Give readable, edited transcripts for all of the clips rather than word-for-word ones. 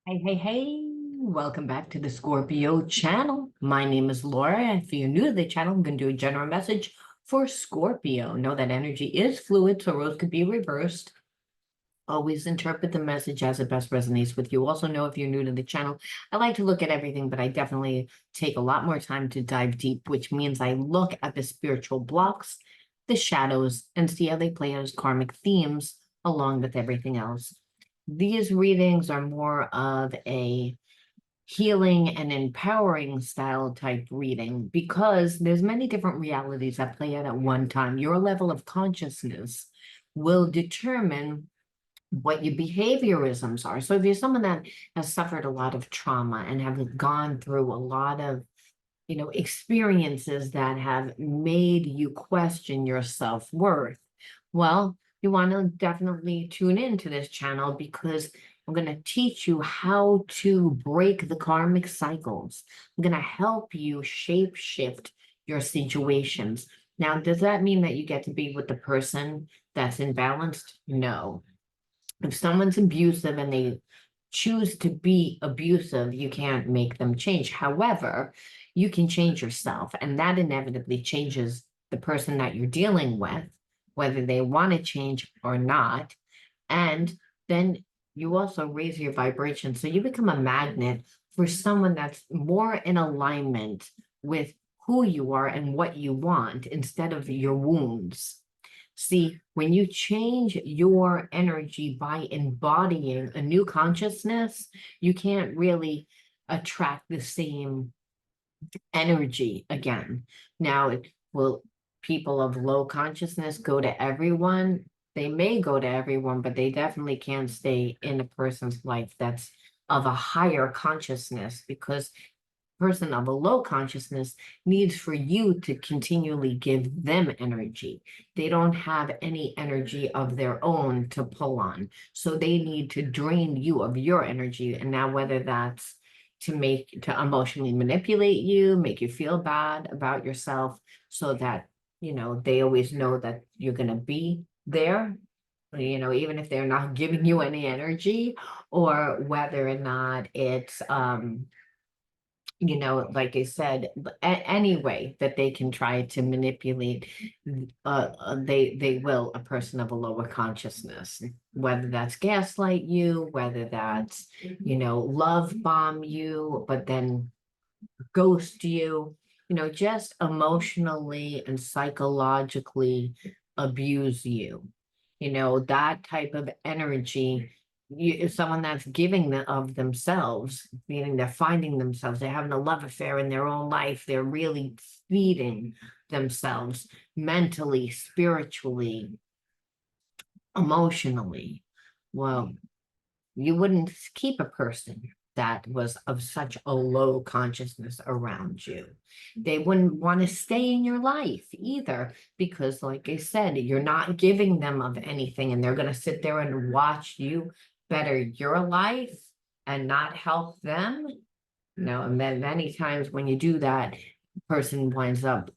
Hey, hey, hey, welcome back to the Scorpio channel. My name is Laura, and if you're new to the channel, I'm going to do a general message for Scorpio. Know that energy is fluid, so roles could be reversed. Always interpret the message as it best resonates with you. Also, know if you're new to the channel, I like to look at everything, but I definitely take a lot more time to dive deep, which means I look at the spiritual blocks, the shadows, and see how they play as karmic themes along with everything else. These readings are more of a healing and empowering style type reading because there's many different realities that play out at one time. Your level of consciousness will determine what your behaviorisms are. So if you're someone that has suffered a lot of trauma and have gone through a lot of experiences that have made you question your self-worth, well, you want to definitely tune into this channel because I'm going to teach you how to break the karmic cycles. I'm going to help you shape shift your situations. Now, does that mean that you get to be with the person that's imbalanced? No. If someone's abusive and they choose to be abusive, you can't make them change. However, you can change yourself, and that inevitably changes the person that you're dealing with, whether they want to change or not. And then you also raise your vibration. So you become a magnet for someone that's more in alignment with who you are and what you want instead of your wounds. See, when you change your energy by embodying a new consciousness, you can't really attract the same energy again. Now, will people of low consciousness go to everyone? They may go to everyone, but they definitely can't stay in a person's life that's of a higher consciousness because person of a low consciousness needs for you to continually give them energy. They don't have any energy of their own to pull on. So they need to drain you of your energy. And now, whether that's to emotionally manipulate you, make you feel bad about yourself so that, they always know that you're going to be there, even if they're not giving you any energy, or whether or not it's, like I said, any way that they can try to manipulate, they will a person of a lower consciousness, whether that's gaslight you, whether that's, love bomb you, but then ghost you, just emotionally and psychologically abuse you. That type of energy, if someone that's giving of themselves, meaning they're finding themselves, they're having a love affair in their own life, they're really feeding themselves mentally, spiritually, emotionally. Well, you wouldn't keep a person that was of such a low consciousness around you. They wouldn't want to stay in your life either, because, like I said, you're not giving them of anything, and they're going to sit there and watch you better your life and not help them. And then many times when you do that, person winds up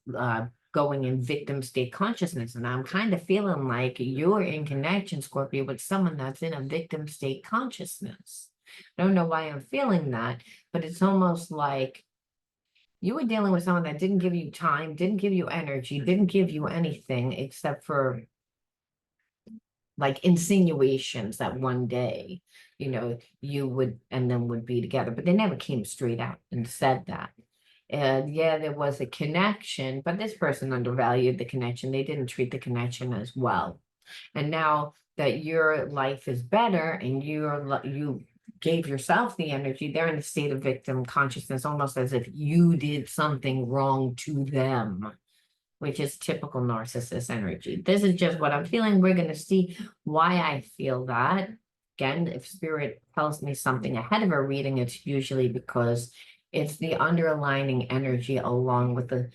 going in victim state consciousness. And I'm kind of feeling like you're in connection, Scorpio, with someone that's in a victim state consciousness. I don't know why I'm feeling that, but it's almost like you were dealing with someone that didn't give you time, didn't give you energy, didn't give you anything except for like insinuations that one day, you would and them would be together, but they never came straight out and said that. And yeah, there was a connection, but this person undervalued the connection. They didn't treat the connection as well. And now that your life is better and you gave yourself the energy, they're in a state of victim consciousness, almost as if you did something wrong to them, which is typical narcissist energy. This is just what I'm feeling. We're going to see why I feel that. Again, if spirit tells me something ahead of a reading, it's usually because it's the underlining energy along with the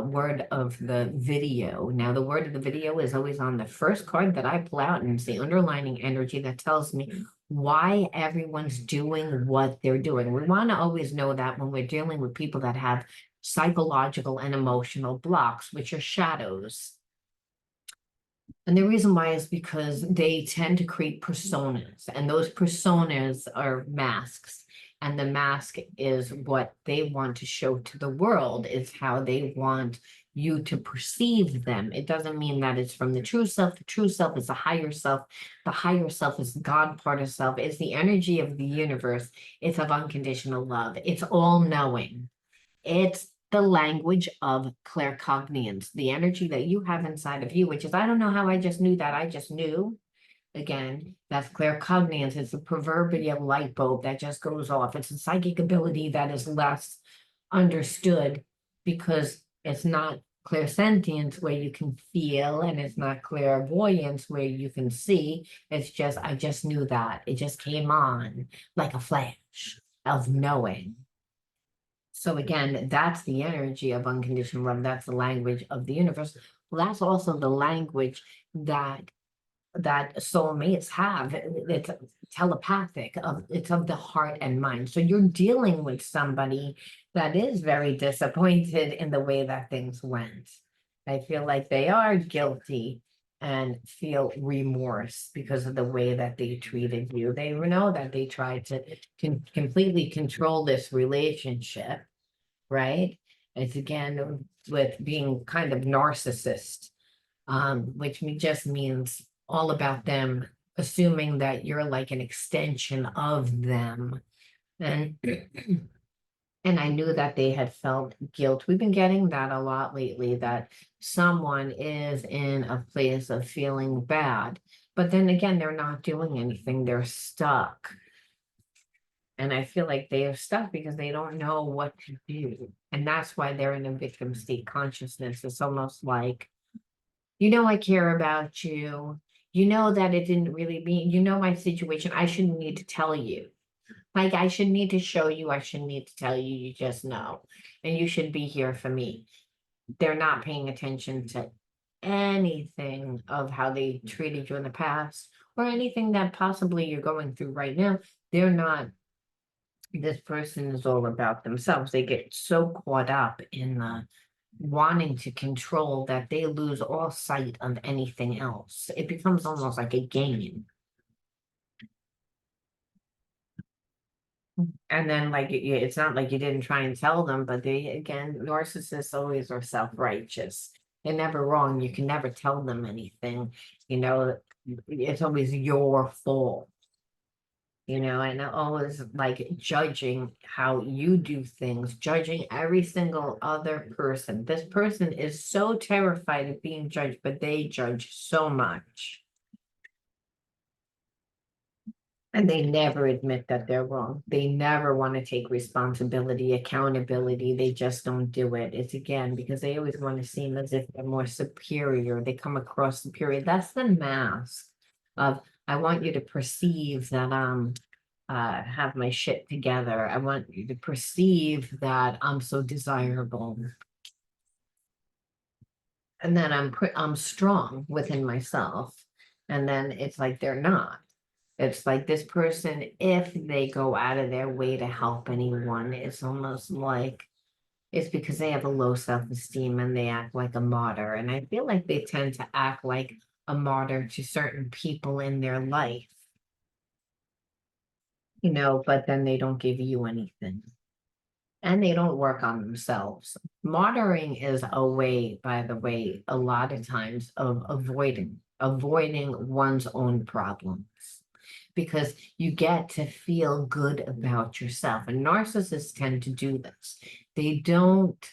word of the video. Now, the word of the video is always on the first card that I pull out, and it's the underlining energy that tells me why everyone's doing what they're doing. We want to always know that when we're dealing with people that have psychological and emotional blocks, which are shadows. And the reason why is because they tend to create personas, and those personas are masks. And the mask is what they want to show to the world, is how they want you to perceive them. It doesn't mean that it's from the true self. The true self is the higher self. The higher self is God part of self. It's the energy of the universe. It's of unconditional love. It's all knowing. It's the language of claircognizance, the energy that you have inside of you, which is, I don't know how I just knew that. I just knew. Again, that's claircognizance. It's a proverbial light bulb that just goes off. It's a psychic ability that is less understood because it's not clairsentience where you can feel, and it's not clairvoyance where you can see. It's just, I just knew that. It just came on like a flash of knowing. So again, that's the energy of unconditional love. That's the language of the universe. Well, that's also the language that soulmates have. It's telepathic. It's of the heart and mind. So you're dealing with somebody that is very disappointed in the way that things went. I feel like they are guilty and feel remorse because of the way that they treated you. They know that they tried to completely control this relationship, right? It's again with being kind of narcissist, which just means all about them, assuming that you're like an extension of them. And and I knew that they had felt guilt. We've been getting that a lot lately, that someone is in a place of feeling bad, but then again, they're not doing anything, they're stuck. And I feel like they are stuck because they don't know what to do. And that's why they're in a victim state consciousness. It's almost like, I care about you. You know that it didn't really mean, my situation. I shouldn't need to tell you. Like, I should need to show you. I shouldn't need to tell you. You just know. And you should be here for me. They're not paying attention to anything of how they treated you in the past or anything that possibly you're going through right now. They're not. This person is all about themselves. They get so caught up in the wanting to control that they lose all sight of anything else. It becomes almost like a game. And then like it's not like you didn't try and tell them, but they, again, narcissists always are self-righteous. They're never wrong. You can never tell them anything. It's always your fault. And always like judging how you do things, judging every single other person. This person is so terrified of being judged, but they judge so much. And they never admit that they're wrong. They never want to take responsibility, accountability. They just don't do it. It's again because they always want to seem as if they're more superior. They come across superior. That's the mask of, I want you to perceive that have my shit together. I want you to perceive that I'm so desirable and that I'm strong within myself. And then it's like they're not. It's like this person, if they go out of their way to help anyone, it's almost like it's because they have a low self-esteem and they act like a martyr. And I feel like they tend to act like a martyr to certain people in their life, but then they don't give you anything. And they don't work on themselves. Martyring is a way, by the way, a lot of times of avoiding one's own problems, because you get to feel good about yourself. And narcissists tend to do this. They don't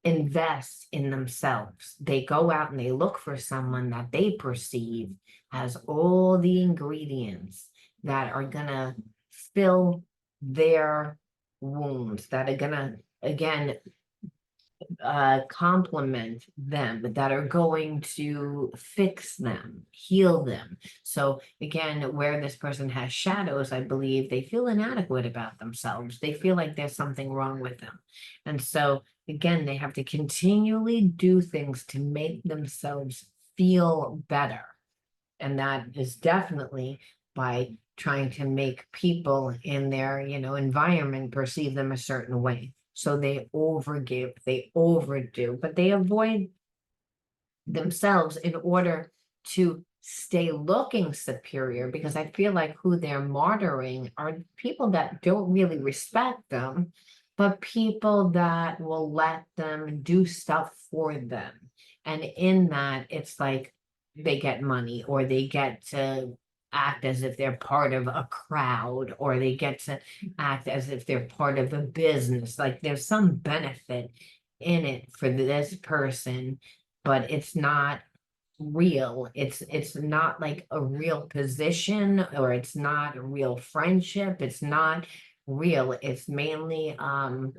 invest in themselves. They go out and they look for someone that they perceive has all the ingredients that are gonna fill their wounds, that are gonna, again, complement them, that are going to fix them, heal them. So again, where this person has shadows, I believe they feel inadequate about themselves. They feel like there's something wrong with them. And so again, they have to continually do things to make themselves feel better. And that is definitely by trying to make people in their, environment perceive them a certain way. So they overgive, they overdo, but they avoid themselves in order to stay looking superior, because I feel like who they're martyring are people that don't really respect them, but people that will let them do stuff for them. And in that, it's like they get money, or they get to act as if they're part of a crowd, or they get to act as if they're part of a business. Like there's some benefit in it for this person, but it's not real. It's not like a real position, or it's not a real friendship. It's not real. It's mainly I'm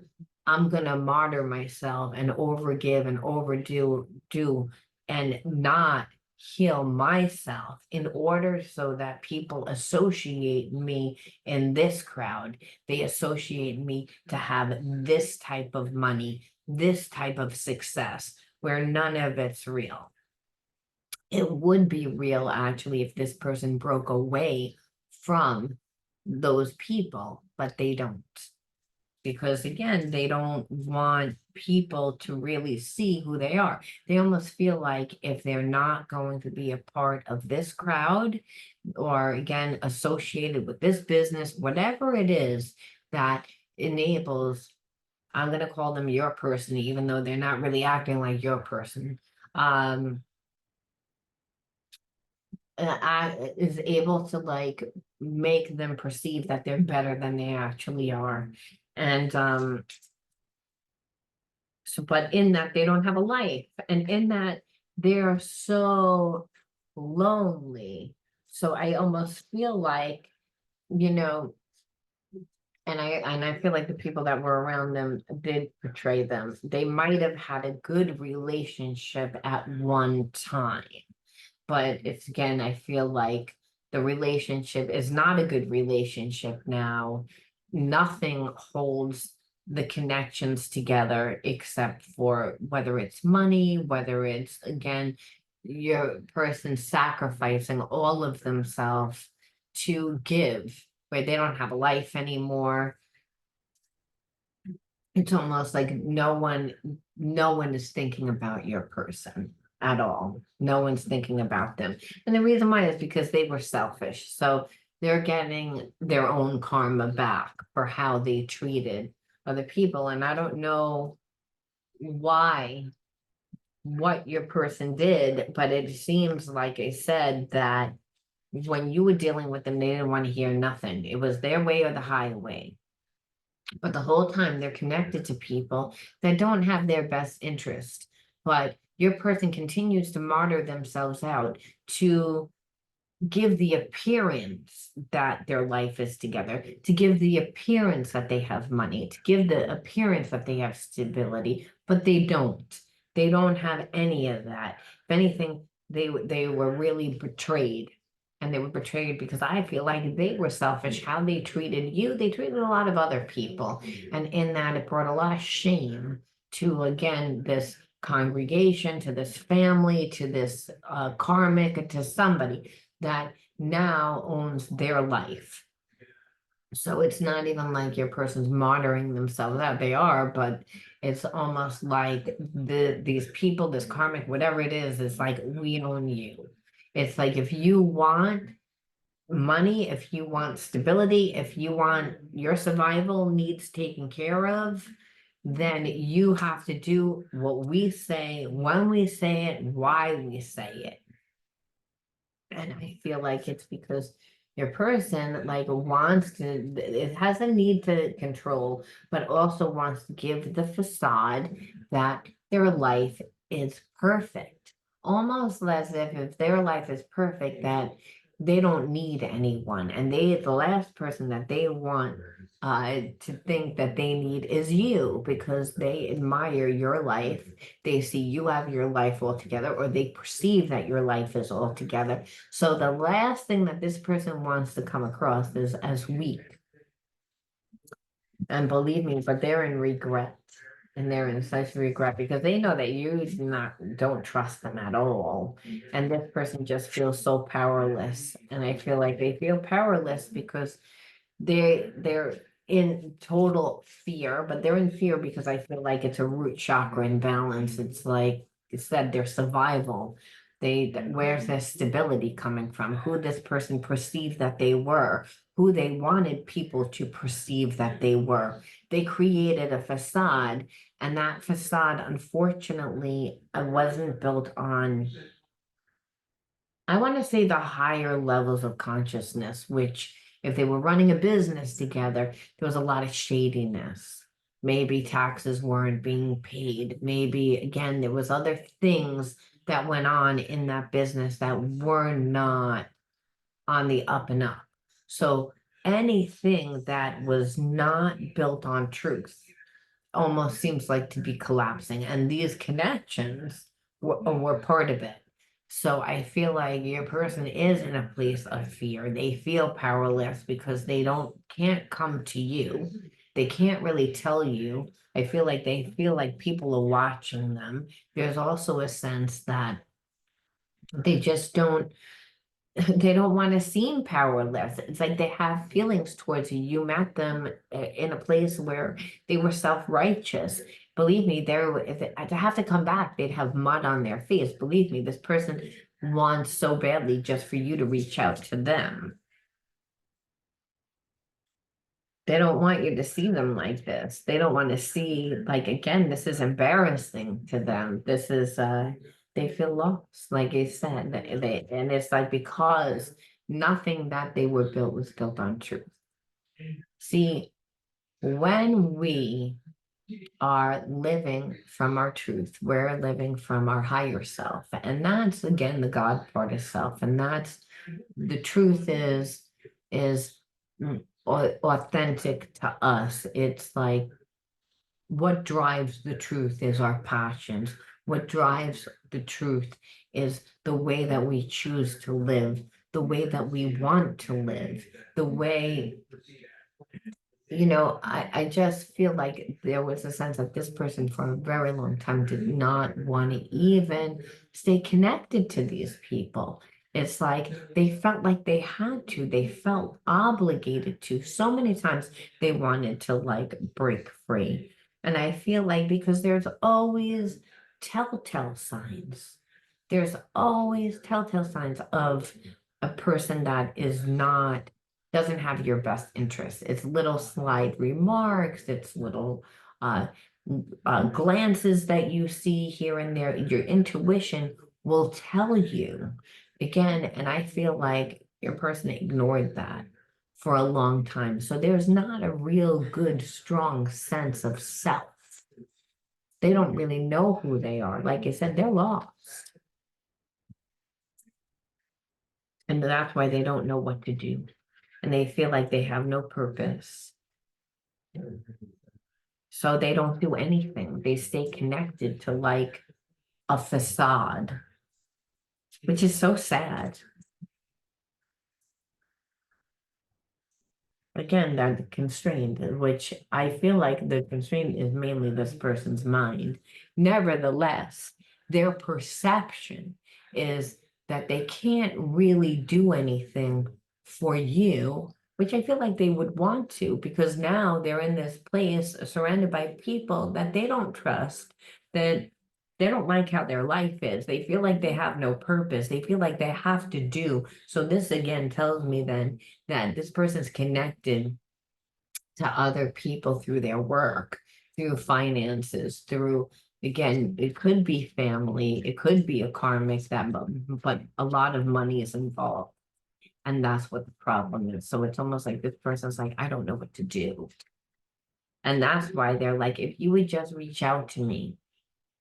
gonna martyr myself and overgive and overdo and not heal myself in order so that people associate me in this crowd. They associate me to have this type of money, this type of success, where none of it's real. It would be real actually if this person broke away from those people, but they don't. Because again, they don't want people to really see who they are. They almost feel like if they're not going to be a part of this crowd, or again, associated with this business, whatever it is that enables, I'm going to call them your person, even though they're not really acting like your person. Is able to like make them perceive that they're better than they actually are. And so, but in that they don't have a life, and in that they're so lonely. So I almost feel like, you know, and I feel like the people that were around them did betray them. They might have had a good relationship at one time, but it's again, I feel like the relationship is not a good relationship now. Nothing holds the connections together except for whether it's money, whether it's again, your person sacrificing all of themselves to give, where they don't have a life anymore. It's almost like no one is thinking about your person at all. No one's thinking about them. And the reason why is because they were selfish. So they're getting their own karma back for how they treated other people. And I don't know why, what your person did, but it seems like I said that when you were dealing with them, they didn't want to hear nothing. It was their way or the highway. But the whole time they're connected to people that don't have their best interest. But your person continues to martyr themselves out to give the appearance that their life is together, to give the appearance that they have money, to give the appearance that they have stability, but they don't. They don't have any of that. If anything, they were really betrayed. And they were betrayed because I feel like they were selfish. How they treated you, they treated a lot of other people. And in that, it brought a lot of shame to, again, this congregation, to this family, to this karmic, to somebody that now owns their life. So it's not even like your person's martyring themselves out. They are, but it's almost like these people, this karmic, whatever it is like we own you. It's like if you want money, if you want stability, if you want your survival needs taken care of, then you have to do what we say, when we say it, why we say it. And I feel like it's because your person like wants to, it has a need to control, but also wants to give the facade that their life is perfect. Almost as if their life is perfect, that they don't need anyone. And the last person that they want to think that they need is you, because they admire your life. They see you have your life all together, or they perceive that your life is all together. So the last thing that this person wants to come across is as weak. And believe me, but they're in regret. And they're in such regret because they know that you don't trust them at all. And this person just feels so powerless. And I feel like they feel powerless because they're in total fear, but they're in fear because I feel like it's a root chakra imbalance. It's like said, their survival. Where's their stability coming from? Who this person perceived that they were, who they wanted people to perceive that they were. They created a facade, and that facade, unfortunately, wasn't built on, I want to say, the higher levels of consciousness, which if they were running a business together, there was a lot of shadiness. Maybe taxes weren't being paid. Maybe, again, there was other things that went on in that business that were not on the up and up. So anything that was not built on truth almost seems like to be collapsing. And these connections were part of it. So I feel like your person is in a place of fear. They feel powerless because they can't come to you. They can't really tell you. I feel like they feel like people are watching them. There's also a sense that they just don't they don't want to seem powerless. It's like they have feelings towards you. You met them in a place where they were self-righteous. Believe me, if to have to come back, they'd have mud on their face. Believe me, this person wants so badly just for you to reach out to them. They don't want you to see them like this. They don't want to see, like, again, this is embarrassing to them. This is they feel lost, like I said. And it's like because nothing that they were built was built on truth. See, when we are living from our truth, we're living from our higher self. And that's again the God part of self. And that's the truth is authentic to us. It's like what drives the truth is our passions. What drives the truth is the way that we choose to live, the way that we want to live, the way, I just feel like there was a sense that this person for a very long time did not want to even stay connected to these people. It's like they felt like they had to, they felt obligated to. So many times they wanted to like break free. And I feel like because there's always telltale signs, there's always telltale signs of a person that is not doesn't have your best interest. It's little slide remarks, it's little glances that you see here and there. Your intuition will tell you again, and I feel like your person ignored that for a long time. So there's not a real good, strong sense of self. They don't really know who they are. Like I said, they're lost. And that's why they don't know what to do. And they feel like they have no purpose. So they don't do anything. They stay connected to like a facade, which is so sad. Again, that constraint, which I feel like the constraint is mainly this person's mind. Nevertheless, their perception is that they can't really do anything for you, which I feel like they would want to, because now they're in this place surrounded by people that they don't trust, that they don't like how their life is. They feel like they have no purpose. They feel like they have to do. So this again tells me then that this person's connected to other people through their work, through finances, through, again, it could be family, it could be a karmic that, but a lot of money is involved. And that's what the problem is. So it's almost like this person's like, I don't know what to do. And that's why they're like, if you would just reach out to me,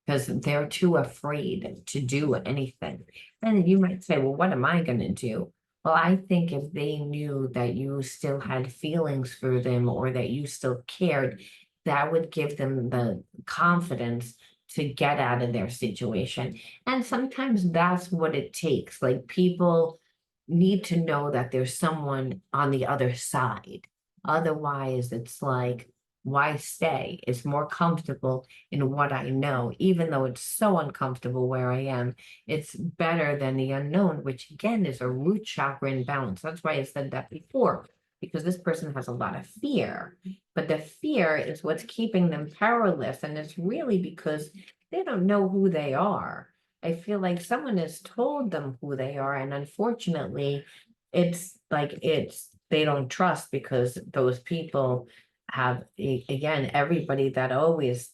because they're too afraid to do anything. And you might say, well, what am I going to do? Well, I think if they knew that you still had feelings for them or that you still cared, that would give them the confidence to get out of their situation. And sometimes that's what it takes. Like people need to know that there's someone on the other side. Otherwise, it's like, why stay? It's more comfortable in what I know, even though it's so uncomfortable where I am. It's better than the unknown, which again is a root chakra imbalance. That's why I said that before, because this person has a lot of fear, but the fear is what's keeping them powerless. And it's really because they don't know who they are. I feel like someone has told them who they are, and unfortunately, it's like they don't trust because those people have again, everybody that always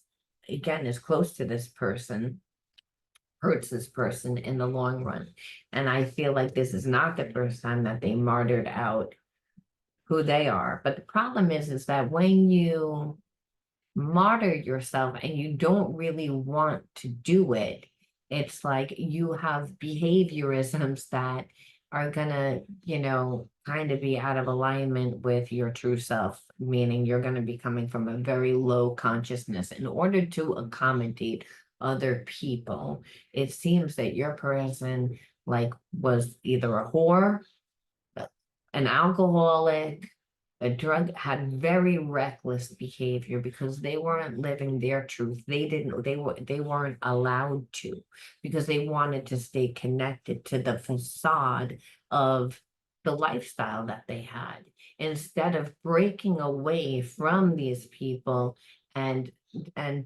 again is close to this person hurts this person in the long run. And I feel like this is not the first time that they martyred out who they are. But the problem is that when you martyr yourself and you don't really want to do it, it's like you have behaviorisms that are gonna, kind of be out of alignment with your true self, meaning you're gonna be coming from a very low consciousness in order to accommodate other people. It seems that your person like was either a whore, an alcoholic, a drug had very reckless behavior because they weren't living their truth. They weren't allowed to because they wanted to stay connected to the facade of the lifestyle that they had instead of breaking away from these people and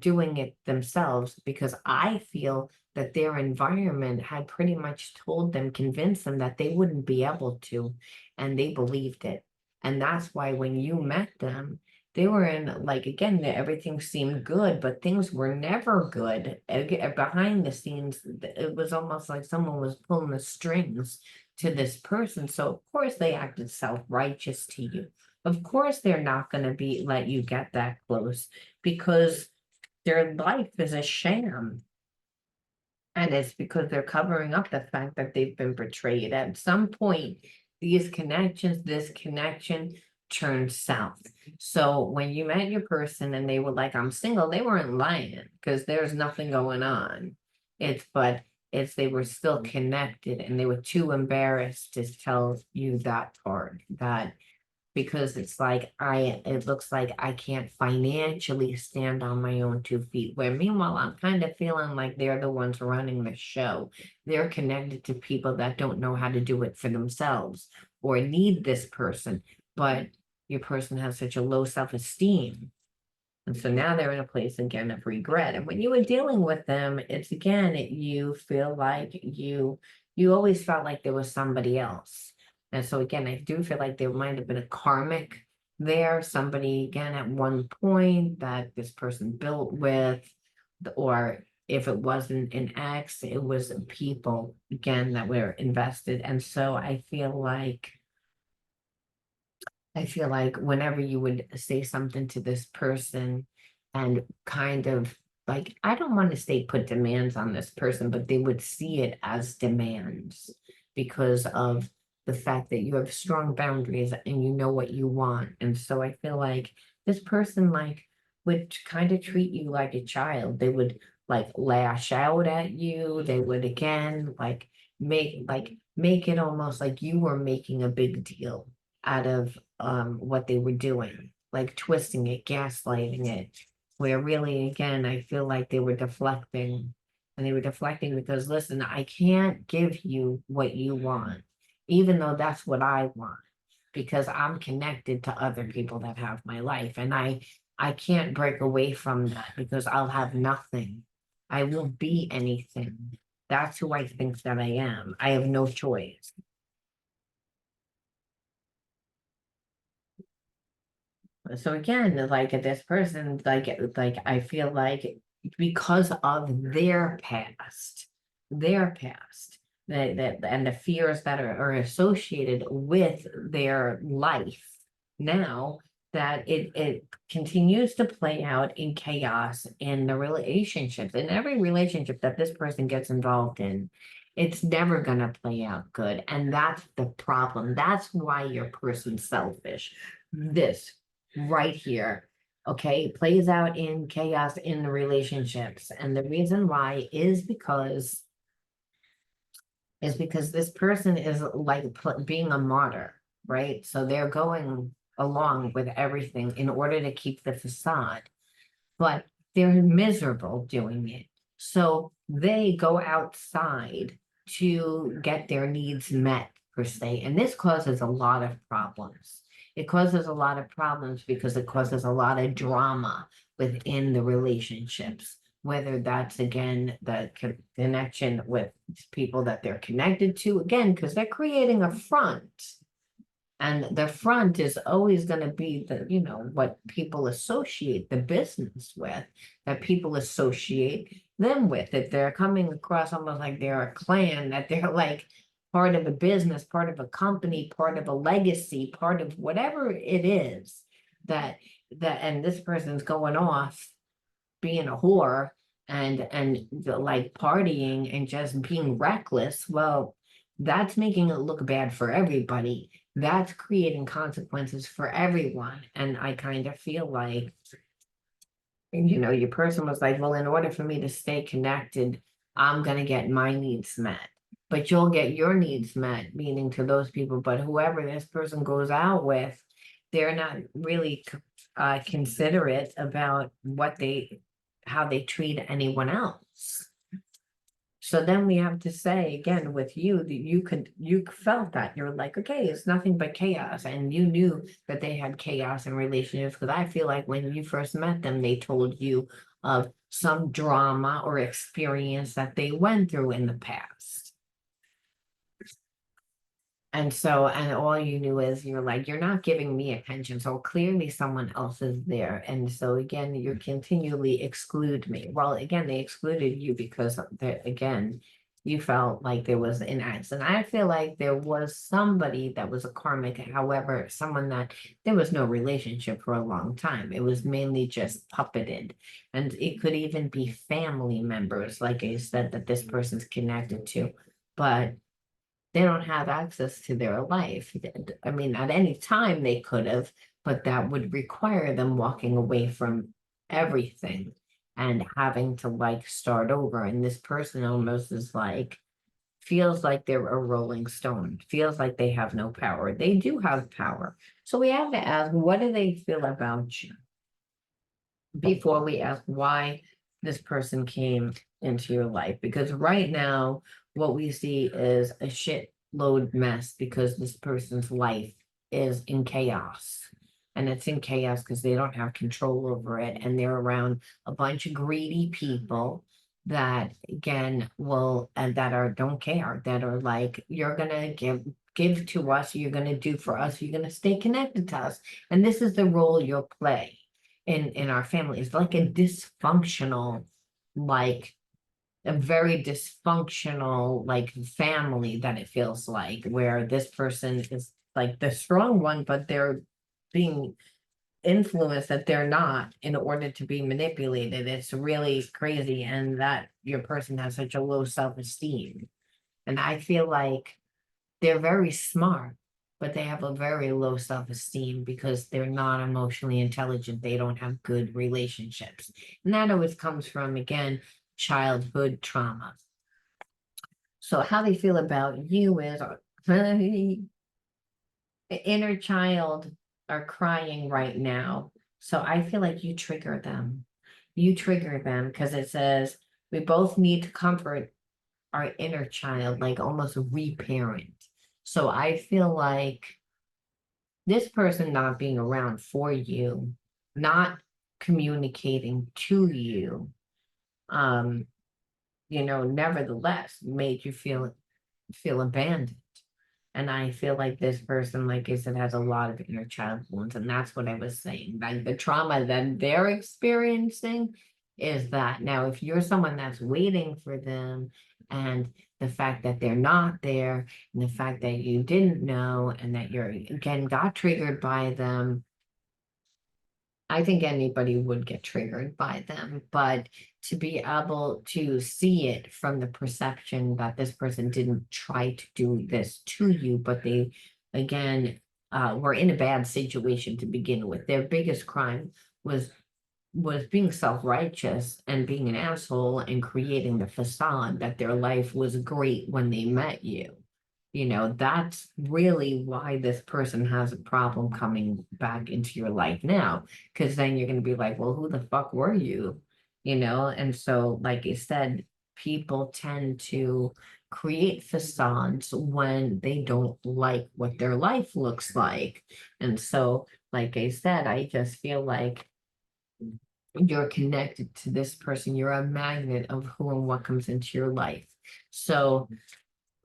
doing it themselves, because I feel that their environment had pretty much told them, convinced them that they wouldn't be able to, and they believed it. And that's why when you met them, they were in like, again, everything seemed good, but things were never good. Behind the scenes, it was almost like someone was pulling the strings to this person. So of course they acted self-righteous to you. Of course they're not going to be let you get that close because their life is a sham. And it's because they're covering up the fact that they've been betrayed. At some point, this connection turned south. So when you met your person and they were like, I'm single, they weren't lying because there's nothing going on. But they were still connected and they were too embarrassed to tell you that part, that because it looks like I can't financially stand on my own 2 feet. Where meanwhile, I'm kind of feeling like they're the ones running the show. They're connected to people that don't know how to do it for themselves or need this person, but your person has such a low self-esteem. And so now they're in a place again of regret. And when you were dealing with them, it's again, you feel like you always felt like there was somebody else. And so again, I do feel like there might have been a karmic there, somebody again at one point that this person built with, or if it wasn't an ex, it was people again that were invested. And so I feel like whenever you would say something to this person and kind of like, I don't want to say put demands on this person, but they would see it as demands because of the fact that you have strong boundaries and you know what you want. And so I feel like this person like would kind of treat you like a child. They would like lash out at you. They would again make it almost like you were making a big deal out of what they were doing, like twisting it, gaslighting it, where really again I feel like they were deflecting. And they were deflecting because listen, I can't give you what you want, even though that's what I want, because I'm connected to other people that have my life, and I can't break away from that because I'll have nothing. I won't be anything. That's who I think that I am. I have no choice. So again, like this person, like I feel like because of their past, that and the fears that are associated with their life now, that it continues to play out in chaos in the relationships, in every relationship that this person gets involved in. It's never gonna play out good. And that's the problem. That's why your person's selfish. This right here, okay, plays out in chaos in the relationships. And the reason why is because this person is like being a martyr, right? So they're going along with everything in order to keep the facade, but they're miserable doing it. So they go outside to get their needs met, per se. And this causes a lot of problems. It causes a lot of problems because it causes a lot of drama within the relationships. whether that's again the connection with people that they're connected to, again, because they're creating a front. And the front is always going to be the, what people associate the business with, that people associate them with. If they're coming across almost like they're a clan, that they're like part of a business, part of a company, part of a legacy, part of whatever it is that and this person's going off being a whore and like partying and just being reckless, well, that's making it look bad for everybody. That's creating consequences for everyone. And I kind of feel like, your person was like, well, in order for me to stay connected, I'm going to get my needs met. But you'll get your needs met, meaning to those people. But whoever this person goes out with, they're not really considerate about how they treat anyone else. So then we have to say again with you that you felt that you're like, okay, it's nothing but chaos. And you knew that they had chaos in relationships, because I feel like when you first met them, they told you of some drama or experience that they went through in the past. And all you knew is you're like, you're not giving me attention. So clearly someone else is there. And so again, you continually exclude me. Well, again, they excluded you because again, you felt like there was an accident. I feel like there was somebody that was a karmic, however, someone that there was no relationship for a long time. It was mainly just puppeted. And it could even be family members, like I said, that this person's connected to. But they don't have access to their life. I mean, at any time they could have, but that would require them walking away from everything and having to like start over. And this person almost is like, feels like they're a rolling stone, feels like they have no power. They do have power. So we have to ask, what do they feel about you? Before we ask why this person came into your life. Because right now, what we see is a shitload mess because this person's life is in chaos. And it's in chaos because they don't have control over it. And they're around a bunch of greedy people that again will and that are don't care, that are like, you're gonna give to us, you're gonna do for us, you're gonna stay connected to us. And this is the role you'll play in our family. It's like a dysfunctional, like a very dysfunctional like family, that it feels like, where this person is like the strong one, but they're being influenced that they're not, in order to be manipulated. It's really crazy. And that your person has such a low self-esteem. And I feel like they're very smart, but they have a very low self-esteem because they're not emotionally intelligent. They don't have good relationships. And that always comes from, again, childhood trauma. So how they feel about you is the inner child are crying right now. So I feel like you trigger them. You trigger them because it says we both need to comfort our inner child, like almost reparent. So I feel like this person not being around for you, not communicating to you, um, nevertheless made you feel abandoned. And I feel like this person, like I said, has a lot of inner child wounds. And that's what I was saying. Like the trauma that they're experiencing is that. Now, if you're someone that's waiting for them, and the fact that they're not there, and the fact that you didn't know, and that you're, again, got triggered by them, I think anybody would get triggered by them, but to be able to see it from the perception that this person didn't try to do this to you, but they, again, were in a bad situation to begin with. Their biggest crime was being self-righteous and being an asshole and creating the facade that their life was great when they met you. That's really why this person has a problem coming back into your life now, because then you're going to be like, well, who the fuck were you? And so, like I said, people tend to create facades when they don't like what their life looks like. And so, like I said, I just feel like you're connected to this person. You're a magnet of who and what comes into your life. So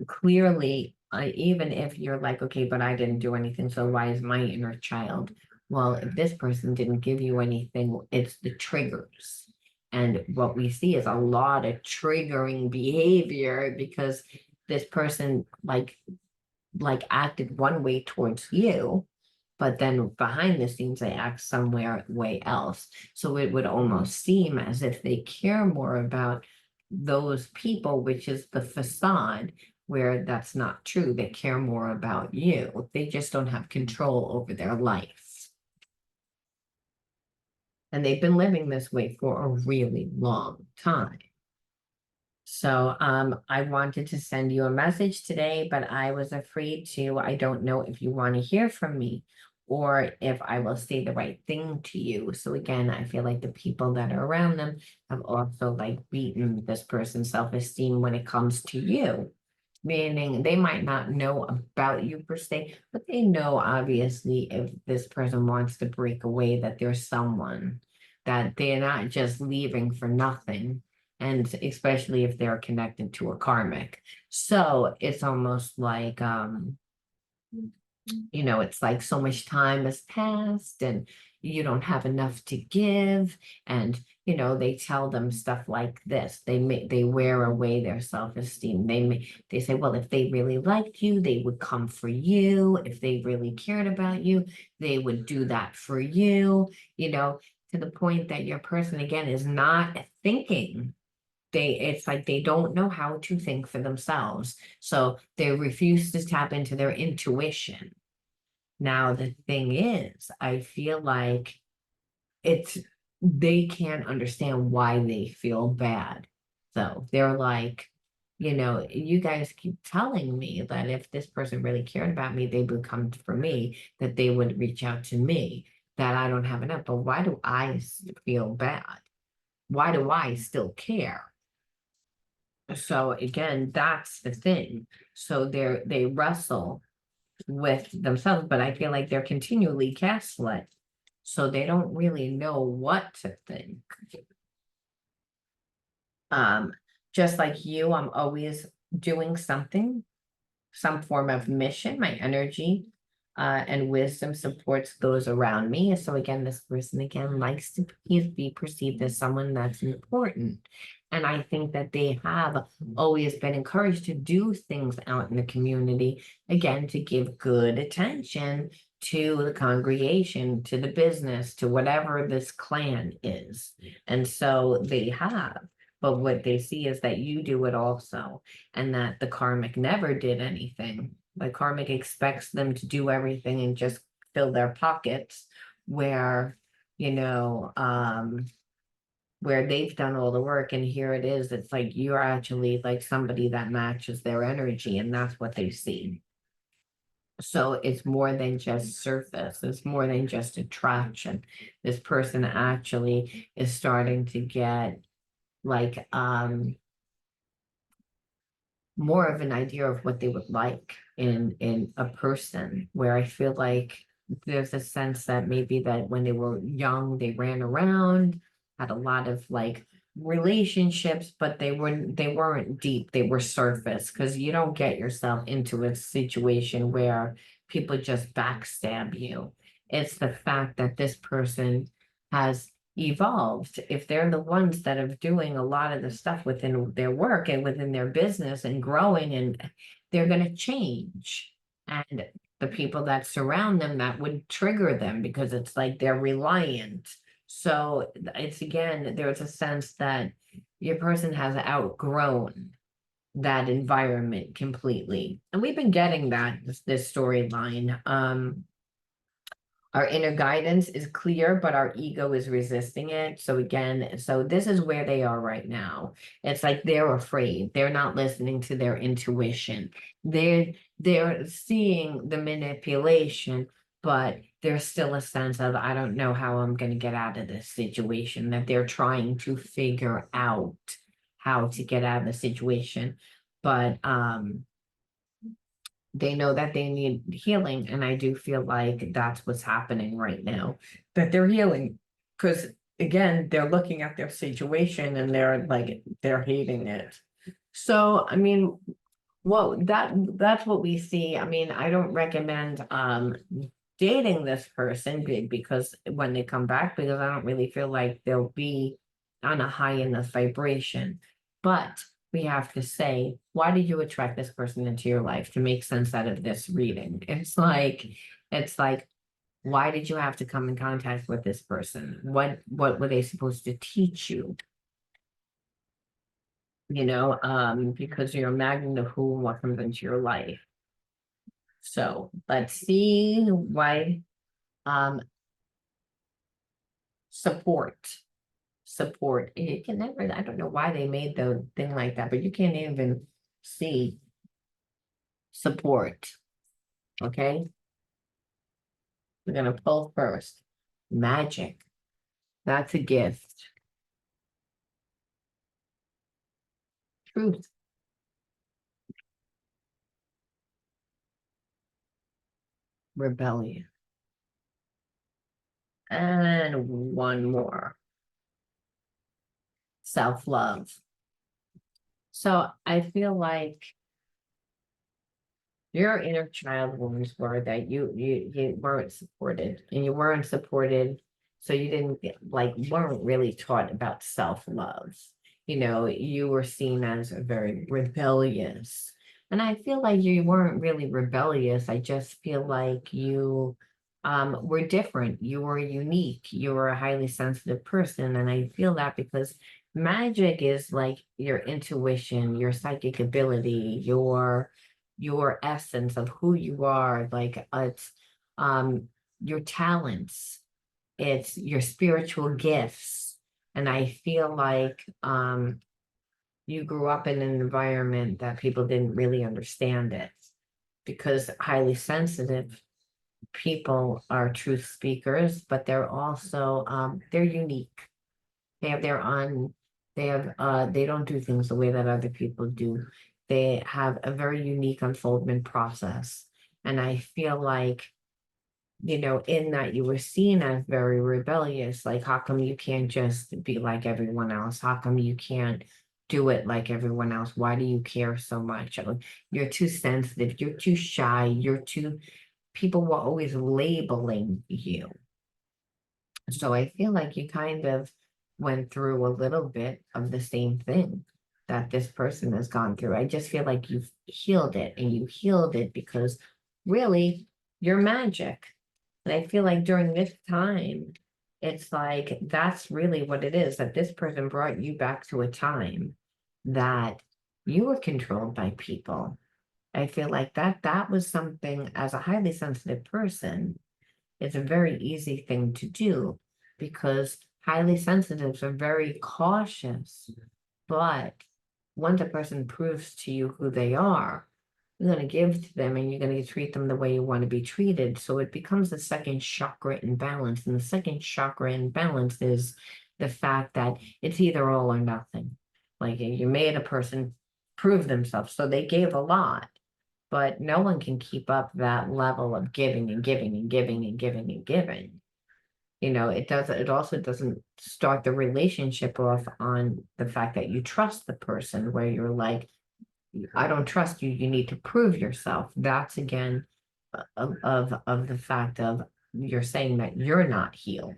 clearly, even if you're like, okay, but I didn't do anything, so why is my inner child? Well, if this person didn't give you anything, it's the triggers. And what we see is a lot of triggering behavior because this person like acted one way towards you, but then behind the scenes they act somewhere way else. So it would almost seem as if they care more about those people, which is the facade, where that's not true. They care more about you. They just don't have control over their life. And they've been living this way for a really long time. So I wanted to send you a message today, but I was afraid to. I don't know if you want to hear from me or if I will say the right thing to you. So again, I feel like the people that are around them have also like beaten this person's self-esteem when it comes to you. Meaning they might not know about you per se, but they know obviously if this person wants to break away, that there's someone, that they're not just leaving for nothing, and especially if they're connected to a karmic. So it's almost like it's like so much time has passed and you don't have enough to give. And they tell them stuff like this. They wear away their self-esteem. They say, well, if they really liked you, they would come for you. If they really cared about you, they would do that for you, to the point that your person again is not thinking. It's like they don't know how to think for themselves. So they refuse to tap into their intuition. Now, the thing is, I feel like it's they can't understand why they feel bad. So they're like, you guys keep telling me that if this person really cared about me, they would come for me, that they would reach out to me, that I don't have enough. But why do I feel bad? Why do I still care? So again, that's the thing. So they wrestle with themselves, but I feel like they're continually gaslit. So they don't really know what to think. Um, just like you, I'm always doing something, some form of mission. My energy and wisdom supports those around me. So again, this person again likes to be perceived as someone that's important. And I think that they have always been encouraged to do things out in the community, again, to give good attention to the congregation, to the business, to whatever this clan is. And so they have. But what they see is that you do it also, and that the karmic never did anything. The karmic expects them to do everything and just fill their pockets, where, you know, where they've done all the work, and here it is. It's like you're actually like somebody that matches their energy, and that's what they see. So it's more than just surface, it's more than just attraction. This person actually is starting to get like more of an idea of what they would like in a person, where I feel like there's a sense that maybe that when they were young, they ran around, had a lot of like relationships, but they weren't deep, they were surface, because you don't get yourself into a situation where people just backstab you. It's the fact that this person has evolved. If they're the ones that are doing a lot of the stuff within their work and within their business and growing, and they're going to change. And the people that surround them, that would trigger them because it's like they're reliant. So it's again, there's a sense that your person has outgrown that environment completely. And we've been getting that, this storyline. Our inner guidance is clear, but our ego is resisting it. So again, so this is where they are right now. It's like they're afraid. They're not listening to their intuition. They're seeing the manipulation, but there's still a sense of, I don't know how I'm going to get out of this situation, that they're trying to figure out how to get out of the situation. But they know that they need healing, and I do feel like that's what's happening right now, that they're healing, because again, they're looking at their situation and they're hating it. So, I mean, well, that's what we see. I mean, I don't recommend dating this person because when they come back, because I don't really feel like they'll be on a high enough vibration. But we have to say, why did you attract this person into your life to make sense out of this reading? It's like, why did you have to come in contact with this person? What were they supposed to teach you? Because you're a magnet of who and what comes into your life. So let's see why support. Support. You can never, I don't know why they made the thing like that, but you can't even see support. Okay. We're gonna pull first. Magic. That's a gift. Truth. Rebellion. And one more. Self-love. So I feel like your inner child wounds were that you weren't supported, and you weren't supported, so you didn't weren't really taught about self-love. You were seen as a very rebellious. And I feel like you weren't really rebellious. I just feel like you were different. You were unique. You were a highly sensitive person. And I feel that because magic is like your intuition, your psychic ability, your essence of who you are, like it's your talents, it's your spiritual gifts. And I feel like you grew up in an environment that people didn't really understand it, because highly sensitive people are truth speakers, but they're also they're unique. They have their own, they don't do things the way that other people do. They have a very unique unfoldment process. And I feel like, in that you were seen as very rebellious. Like, how come you can't just be like everyone else? How come you can't do it like everyone else? Why do you care so much? You're too sensitive, you're too shy, people were always labeling you. So I feel like you kind of went through a little bit of the same thing that this person has gone through. I just feel like you've healed it, and you healed it because really you're magic. And I feel like during this time, it's like that's really what it is, that this person brought you back to a time that you were controlled by people. I feel like that was something, as a highly sensitive person, it's a very easy thing to do, because highly sensitives are very cautious. But once a person proves to you who they are, you're going to give to them, and you're going to treat them the way you want to be treated. So it becomes the second chakra imbalance. And the second chakra imbalance is the fact that it's either all or nothing. Like, you made a person prove themselves. So they gave a lot, but no one can keep up that level of giving and giving and giving and giving and giving. It also doesn't start the relationship off on the fact that you trust the person, where you're like, I don't trust you, you need to prove yourself. That's again of the fact of, you're saying that you're not healed.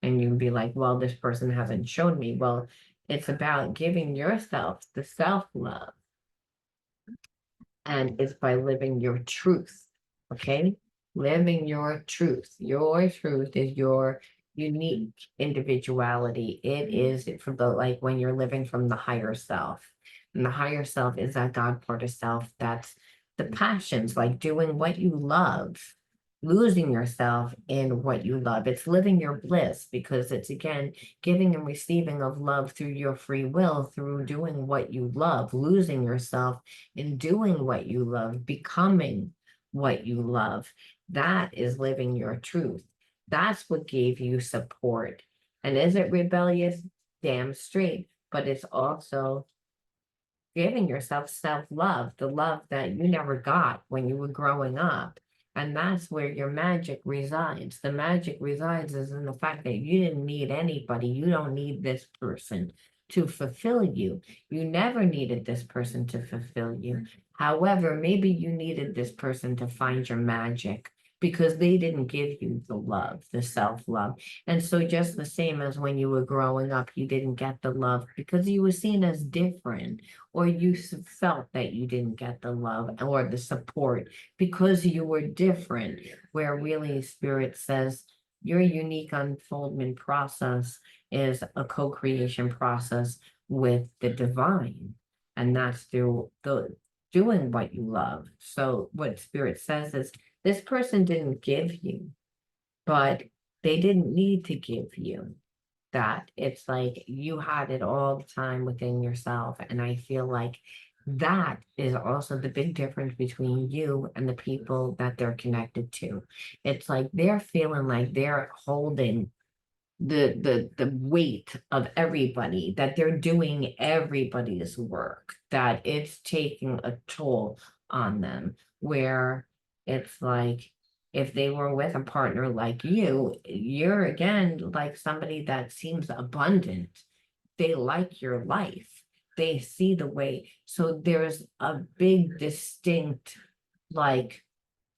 And you'd be like, well, this person hasn't shown me. Well, it's about giving yourself the self-love, and it's by living your truth. Okay. Living your truth. Your truth is your unique individuality. It is from like when you're living from the higher self. And the higher self is that God part of self. That's the passions, like doing what you love, losing yourself in what you love. It's living your bliss, because it's again giving and receiving of love through your free will, through doing what you love, losing yourself in doing what you love, becoming what you love. That is living your truth. That's what gave you support. And is it rebellious? Damn straight. But it's also giving yourself self-love, the love that you never got when you were growing up. And that's where your magic resides. The magic resides is in the fact that you didn't need anybody. You don't need this person to fulfill you. You never needed this person to fulfill you. However, maybe you needed this person to find your magic because they didn't give you the love, the self-love. And so just the same as when you were growing up, you didn't get the love because you were seen as different, or you felt that you didn't get the love or the support because you were different, where really Spirit says your unique unfoldment process is a co-creation process with the divine. And that's through the doing what you love. So what Spirit says is this person didn't give you, but they didn't need to give you that. It's like you had it all the time within yourself. And I feel like that is also the big difference between you and the people that they're connected to. It's like they're feeling like they're holding the weight of everybody, that they're doing everybody's work, that it's taking a toll on them, where it's like if they were with a partner like you, you're again like somebody that seems abundant. They like your life. They see the way. So there's a big distinct like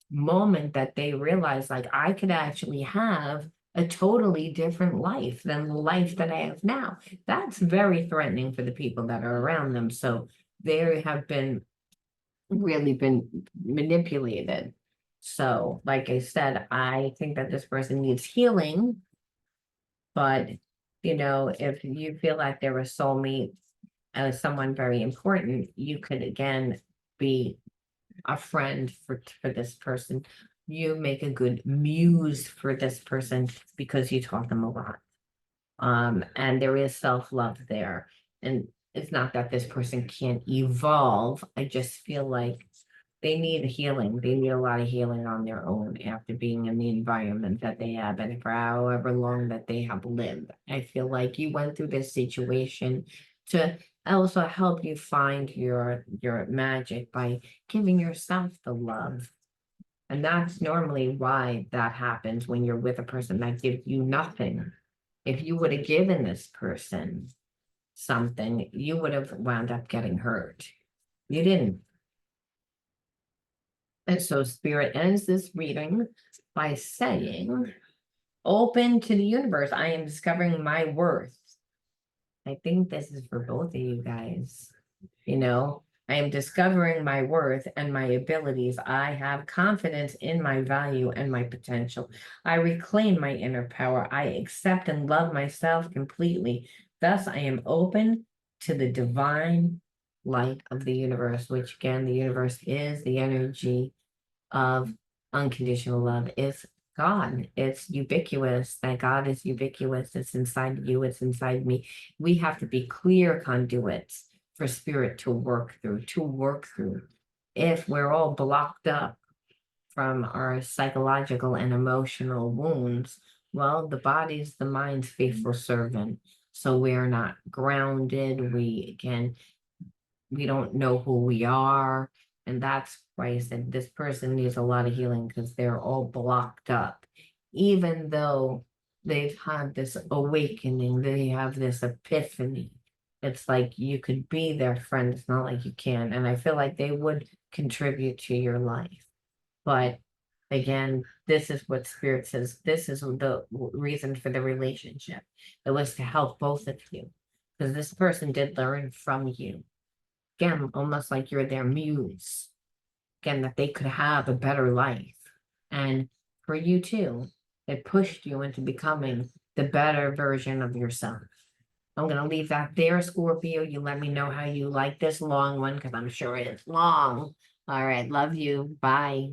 moment that they realize like I could actually have a totally different life than the life that I have now. That's very threatening for the people that are around them. So they have been really been manipulated. So, like I said, I think that this person needs healing, but if you feel like they're a soulmate, someone very important, you could again be a friend for this person. You make a good muse for this person because you taught them a lot. And there is self-love there. And it's not that this person can't evolve. I just feel like they need healing. They need a lot of healing on their own after being in the environment that they have and for however long that they have lived. I feel like you went through this situation to also help you find your magic by giving yourself the love. And that's normally why that happens when you're with a person that gives you nothing. If you would have given this person something, you would have wound up getting hurt. You didn't. And so Spirit ends this reading by saying, open to the universe. I am discovering my worth. I think this is for both of you guys. I am discovering my worth and my abilities. I have confidence in my value and my potential. I reclaim my inner power. I accept and love myself completely. Thus, I am open to the divine light of the universe, which again, the universe is the energy of unconditional love. It's God. It's ubiquitous. That God is ubiquitous. It's inside you. It's inside me. We have to be clear conduits for Spirit to work through. If we're all blocked up from our psychological and emotional wounds, well, the body's the mind's faithful servant. So we're not grounded. We don't know who we are. And that's why I said this person needs a lot of healing because they're all blocked up. Even though they've had this awakening, they have this epiphany. It's like you could be their friend. It's not like you can. And I feel like they would contribute to your life. But again, this is what Spirit says. This is the reason for the relationship. It was to help both of you because this person did learn from you. Again, almost like you're their muse. Again, that they could have a better life. And for you too, it pushed you into becoming the better version of yourself. I'm going to leave that there, Scorpio. You let me know how you like this long one because I'm sure it's long. All right. Love you. Bye.